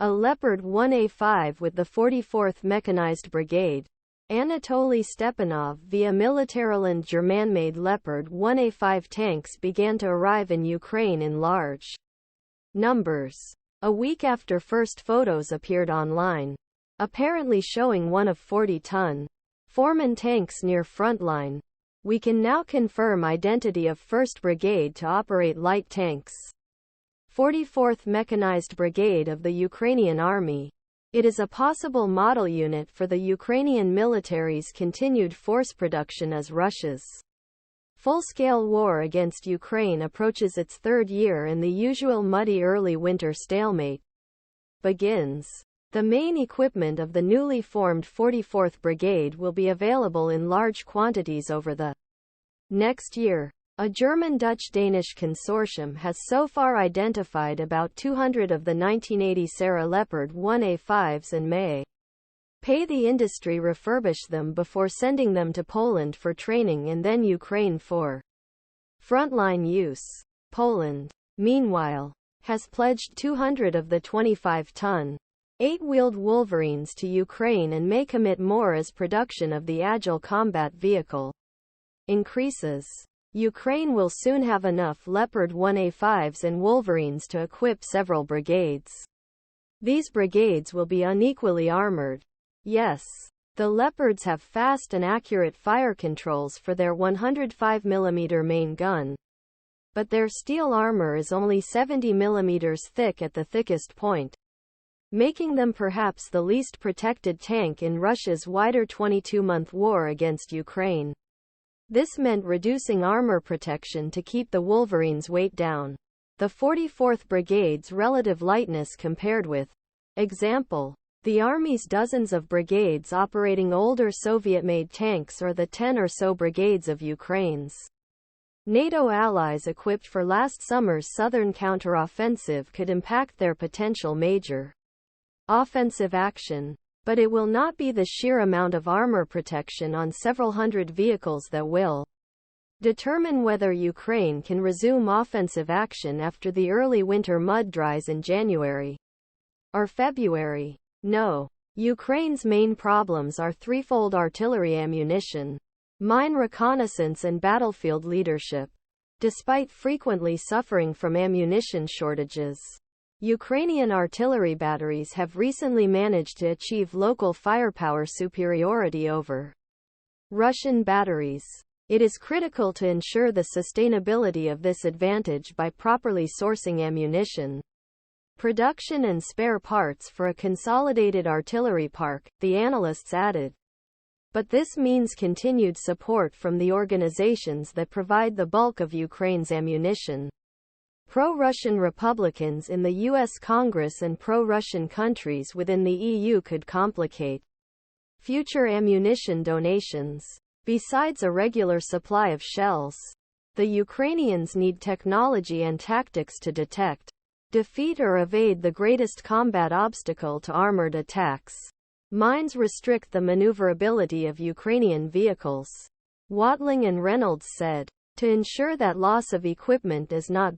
a Leopard 1A5 with the 44th Mechanized Brigade. Anatoly Stepanov via Militariland German-made Leopard 1A5 tanks began to arrive in Ukraine in large numbers. A week after first photos appeared online, apparently showing one of 40-ton Foreman tanks near frontline, we can now confirm identity of 1st Brigade to operate light tanks. 44th Mechanized Brigade of the Ukrainian Army. It is a possible model unit for the Ukrainian military's continued force production as Russia's full-scale war against Ukraine approaches its third year and the usual muddy early winter stalemate begins. The main equipment of the newly formed 44th Brigade will be available in large quantities over the next year. A German-Dutch-Danish consortium has so far identified about 200 of the 1980 Sarah Leopard 1A5s and may pay the industry refurbish them before sending them to Poland for training and then Ukraine for frontline use. Poland, meanwhile, has pledged 200 of the 25-ton, 8-wheeled Wolverines to Ukraine and may commit more as production of the Agile combat vehicle increases. Ukraine will soon have enough Leopard 1A5s and Wolverines to equip several brigades. These brigades will be unequally armored. Yes, the Leopards have fast and accurate fire controls for their 105mm main gun, but their steel armor is only 70mm thick at the thickest point, making them perhaps the least protected tank in Russia's wider 22-month war against Ukraine. This meant reducing armor protection to keep the Wolverines' weight down. The 44th Brigade's relative lightness compared with, example, the Army's dozens of brigades operating older Soviet-made tanks or the 10 or so brigades of Ukraine's NATO allies equipped for last summer's southern counteroffensive could impact their potential major offensive action. But it will not be the sheer amount of armor protection on several hundred vehicles that will determine whether Ukraine can resume offensive action after the early winter mud dries in January or February. No. Ukraine's main problems are threefold: artillery ammunition, mine reconnaissance and battlefield leadership. Despite frequently suffering from ammunition shortages, Ukrainian artillery batteries have recently managed to achieve local firepower superiority over Russian batteries. It is critical to ensure the sustainability of this advantage by properly sourcing ammunition, production and spare parts for a consolidated artillery park, the analysts added. But this means continued support from the organizations that provide the bulk of Ukraine's ammunition. Pro-Russian Republicans in the U.S. Congress and pro-Russian countries within the EU could complicate future ammunition donations. Besides a regular supply of shells, the Ukrainians need technology and tactics to detect, defeat or evade the greatest combat obstacle to armored attacks. Mines restrict the maneuverability of Ukrainian vehicles, Watling and Reynolds said. To ensure that loss of equipment is not